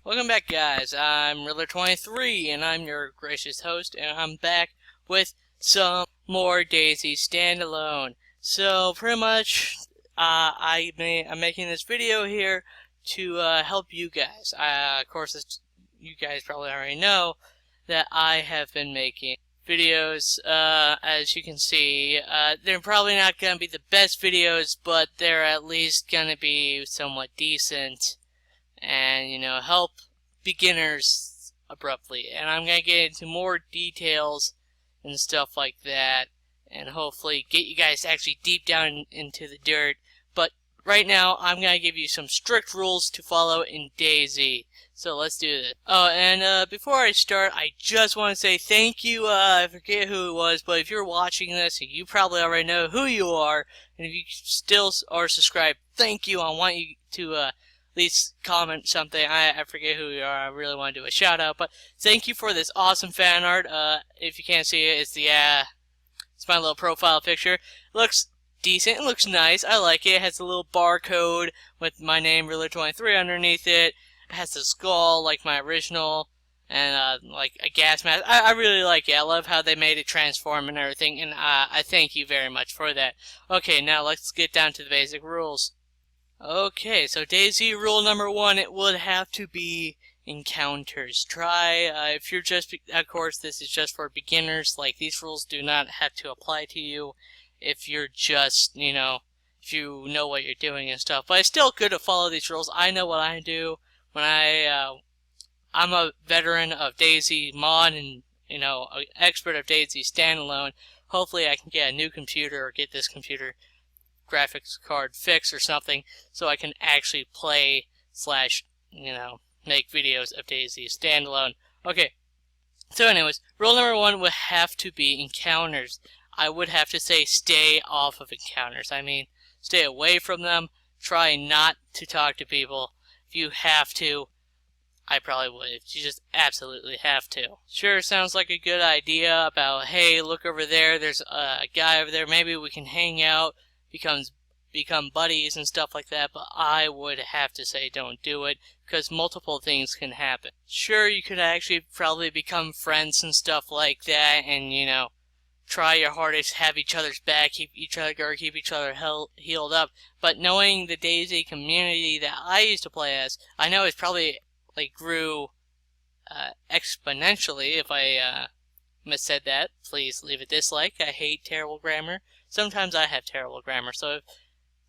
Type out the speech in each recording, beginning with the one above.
Welcome back, guys. I'm Riddler23, and I'm your gracious host, and I'm back with some more DayZ standalone. So, pretty much, I'm making this video here to help you guys. Of course, you guys probably already know that I have been making videos. As you can see, they're probably not going to be the best videos, but they're at least going to be somewhat decent. And, help beginners abruptly. And I'm going to get into more details and stuff like that, and hopefully get you guys actually deep down into the dirt. But right now, I'm going to give you some strict rules to follow in DayZ. So let's do this. Oh, and before I start, I just want to say thank you. I forget who it was, but if you're watching this, you probably already know who you are. And if you still are subscribed, thank you. I want you to at least comment something. I forget who you are. I really want to do a shout out, but thank you for this awesome fan art. If you can't see it, it's my little profile picture. It looks decent. It looks nice. I like it. It has a little barcode with my name, Riddler23, underneath it. It has the skull like my original, and like a gas mask. I really like it. I love how they made it transform and everything, and I thank you very much for that. Okay, now let's get down to the basic rules. Okay, so DayZ rule number 1, it would have to be encounters. Try, if you're just, of course, this is just for beginners. Like, these rules do not have to apply to you if you're just, if you know what you're doing and stuff. But it's still good to follow these rules. I know what I do when I'm a veteran of DayZ mod and, an expert of DayZ standalone. Hopefully I can get a new computer or get this computer graphics card fixed or something so I can actually play / make videos of DayZ standalone. Okay, so anyways, rule number 1 would have to be encounters. I would have to say stay off of encounters. I mean, stay away from them. Try not to talk to people. If you have to, I probably would. You just absolutely have to. Sure, sounds like a good idea about, hey, look over there, there's a guy over there, maybe we can hang out, become buddies and stuff like that, but I would have to say don't do it, because multiple things can happen. Sure, you could actually probably become friends and stuff like that, and, try your hardest, have each other's back, keep each other healed up, but knowing the DayZ community that I used to play as, I know it's probably grew exponentially. If I missaid that, please leave a dislike. I hate terrible grammar. Sometimes I have terrible grammar, so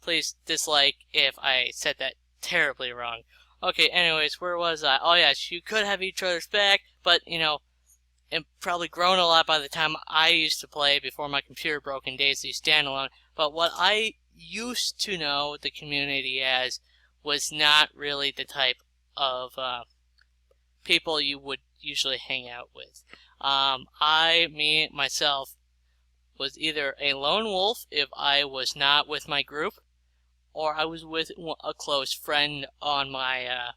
please dislike if I said that terribly wrong. Okay, anyways, where was I? Oh yes, you could have each other's back, but it probably grown a lot by the time I used to play before my computer broke in DayZ standalone. But what I used to know the community as was not really the type of people you would usually hang out with. Myself, was either a lone wolf if I was not with my group, or I was with a close friend on my,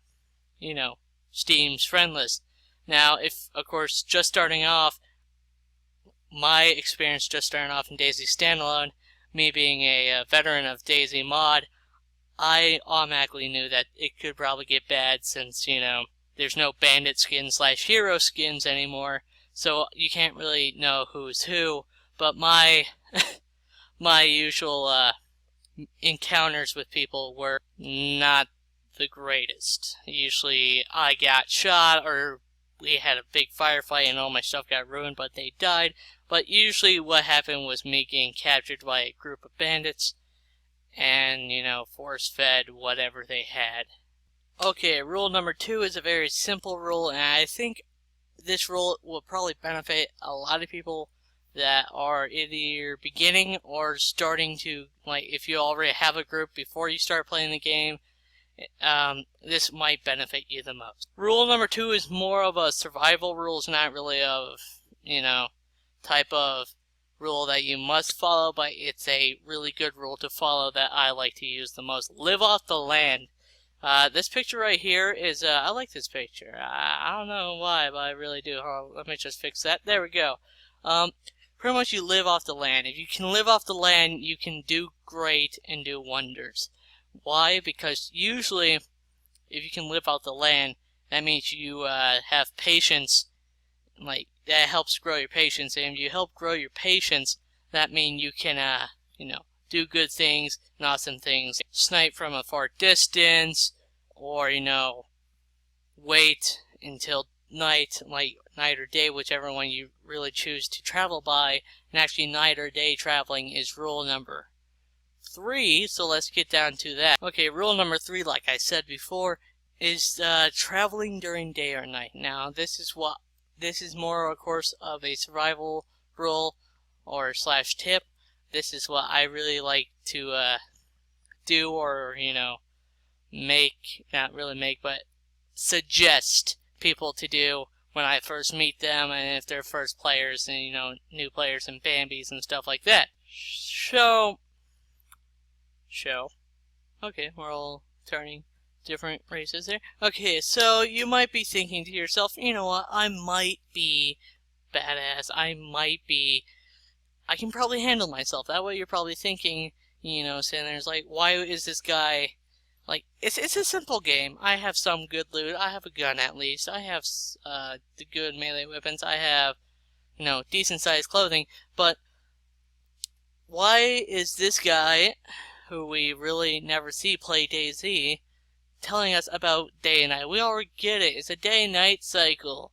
Steam's friend list. Now, if, of course, just starting off, my experience just starting off in DayZ standalone, me being a veteran of DayZ mod, I automatically knew that it could probably get bad since, there's no bandit skins / hero skins anymore, so you can't really know who's who. But my usual encounters with people were not the greatest. Usually I got shot, or we had a big firefight and all my stuff got ruined, but they died. But usually what happened was me getting captured by a group of bandits and, force-fed whatever they had. Okay, rule number 2 is a very simple rule, and I think this rule will probably benefit a lot of people that are either beginning or starting to, if you already have a group before you start playing the game, this might benefit you the most. Rule number 2 is more of a survival rule. It's not really of, type of rule that you must follow, but it's a really good rule to follow that I like to use the most. Live off the land. This picture right here is, I like this picture. I don't know why, but I really do. Let me just fix that. There we go. Pretty much you live off the land. If you can live off the land, you can do great and do wonders. Why? Because usually, if you can live off the land, that means you have patience. Like, that helps grow your patience, and if you help grow your patience, that means you can, do good things and awesome things. Snipe from a far distance, or, wait until night, like night or day, whichever one you really choose to travel by. And actually, night or day traveling is rule number 3, so let's get down to that. Okay, rule number 3, like I said before, is traveling during day or night. Now, this is more, of course, of a survival rule or / tip. This is what I really like to do, or not really make, but suggest people to do when I first meet them, and if they're first players and new players and Bambis and stuff like that. Show. Okay, we're all turning different races there. Okay, so you might be thinking to yourself, you know what, I might be badass. I can probably handle myself. That way you're probably thinking, sitting there, it's like, why is this guy, like, it's a simple game. I have some good loot. I have a gun at least. I have the good melee weapons. I have, decent sized clothing. But why is this guy, who we really never see play DayZ, telling us about day and night? We already get it. It's a day-night cycle.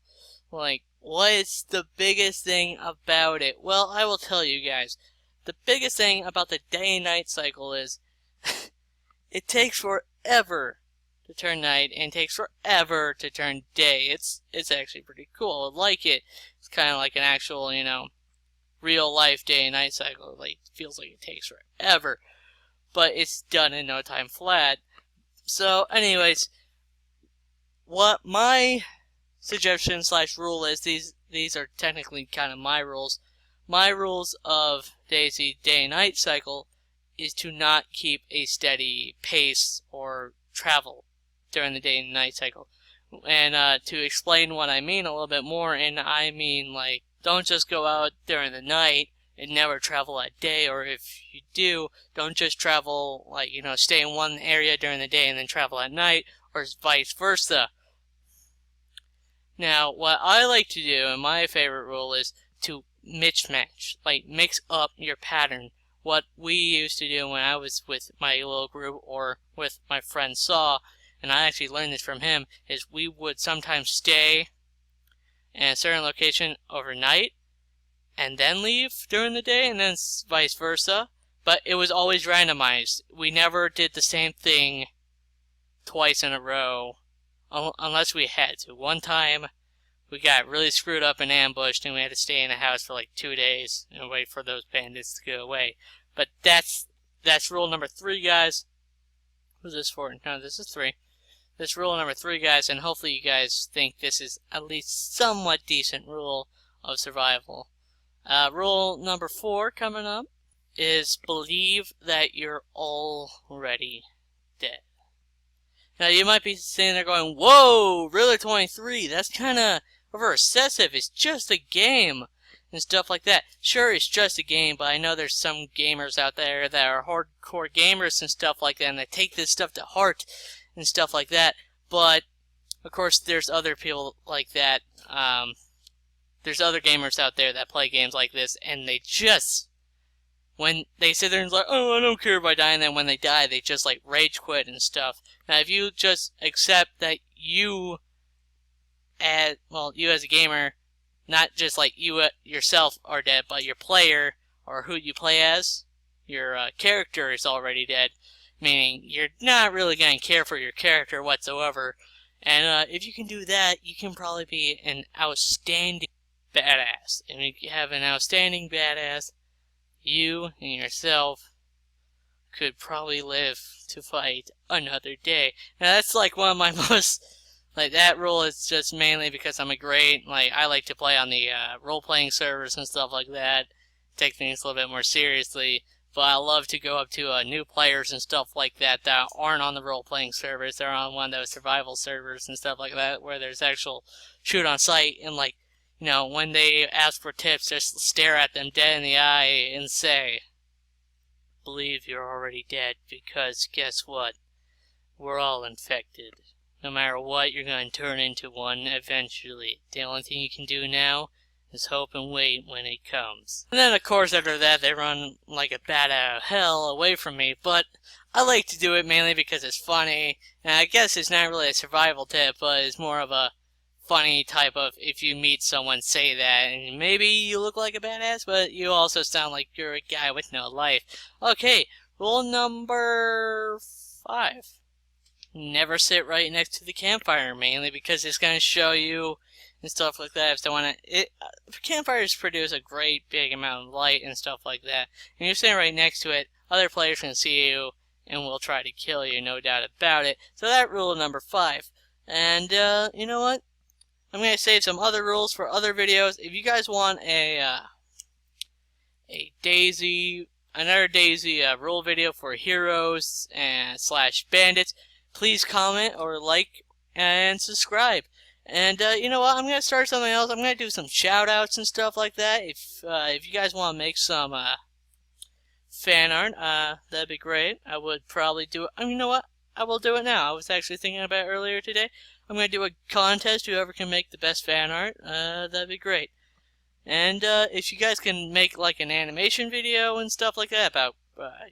Like, what is the biggest thing about it? Well, I will tell you guys. The biggest thing about the day-night cycle is it takes forever to turn night and takes forever to turn day. It's actually pretty cool. I like it. It's kind of like an actual, real-life day and night cycle. Like, it feels like it takes forever. But it's done in no time flat. So, anyways, what my suggestion / rule is, these are technically kind of my rules. My rules of DayZ day-night cycle is to not keep a steady pace or travel during the day and night cycle. And to explain what I mean a little bit more, and I mean, like, don't just go out during the night and never travel at day, or if you do, don't just travel, like, stay in one area during the day and then travel at night, or vice versa. Now, what I like to do, and my favorite rule, is to mismatch, like, mix up your pattern. What we used to do when I was with my little group, or with my friend Saw, and I actually learned this from him, is we would sometimes stay in a certain location overnight, and then leave during the day, and then vice versa. But it was always randomized. We never did the same thing twice in a row, unless we had to. One time, we got really screwed up and ambushed, and we had to stay in a house for like 2 days and wait for those bandits to go away. But that's rule number 3, guys. Who's this for? No, this is 3. This rule number 3, guys, and hopefully you guys think this is at least somewhat decent rule of survival. Rule number 4 coming up is believe that you're already dead. Now, you might be sitting there going, whoa, really 23? That's kind of over excessive. It's just a game and stuff like that. Sure, it's just a game, but I know there's some gamers out there that are hardcore gamers and stuff like that, and they take this stuff to heart and stuff like that. But, of course, there's other people like that. There's other gamers out there that play games like this, and they just, when they sit there and like, oh, I don't care if I die, and then when they die, they just, like, rage quit and stuff. Now, if you just accept that you as a gamer, not just, like, you yourself are dead, but your player, or who you play as, your character is already dead, meaning you're not really going to care for your character whatsoever. And if you can do that, you can probably be an outstanding badass. And if you have an outstanding badass, you and yourself could probably live to fight another day. Now that's like one of my most, like, that rule is just mainly because I'm I like to play on the role-playing servers and stuff like that, take things a little bit more seriously, but I love to go up to new players and stuff like that that aren't on the role-playing servers. They're on one of those survival servers and stuff like that, where there's actual shoot on sight, and, like, when they ask for tips, just stare at them dead in the eye and say, believe you're already dead, because guess what? We're all infected. no matter what, you're going to turn into one eventually. The only thing you can do now is hope and wait when it comes. And then, of course, after that, they run like a bat out of hell away from me, but I like to do it mainly because it's funny, and I guess it's not really a survival tip, but it's more of a funny type of, if you meet someone, say that, and maybe you look like a badass, but you also sound like you're a guy with no life. Okay, rule number 5. Never sit right next to the campfire, mainly because it's going to show you and stuff like that. If they want to, campfires produce a great big amount of light and stuff like that, and you're sitting right next to it, other players can see you and will try to kill you, no doubt about it. So that rule number 5. And you know what? I'm going to save some other rules for other videos. If you guys want another DayZ rule video for heroes and / bandits, please comment or like and subscribe. And you know what? I'm going to start something else. I'm going to do some shout outs and stuff like that. If you guys want to make some fan art, that'd be great. I would probably do it. I mean, you know what? I will do it now. I was actually thinking about it earlier today. I'm going to do a contest. Whoever can make the best fan art, that'd be great. And if you guys can make like an animation video and stuff like that about,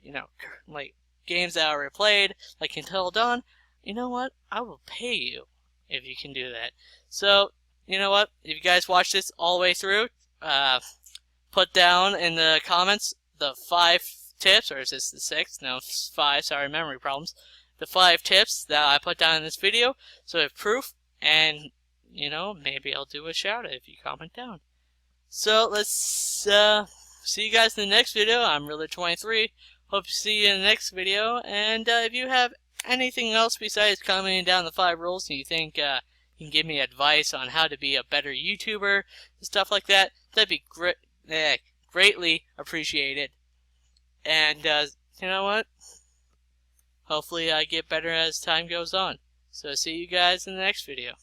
you know, like games that I already played, like Until Dawn, you know what? I will pay you if you can do that. So, you know what? If you guys watch this all the way through, put down in the comments the 5 tips, or is this the 6? No, 5, sorry, memory problems. The 5 tips that I put down in this video, so I have proof, and, you know, maybe I'll do a shout out if you comment down. So, let's see you guys in the next video. I'm Realer23. Hope to see you in the next video, and if you have anything else besides commenting down the 5 rules and you think you can give me advice on how to be a better YouTuber and stuff like that, that'd be greatly appreciated. And, you know what? Hopefully I get better as time goes on. So see you guys in the next video.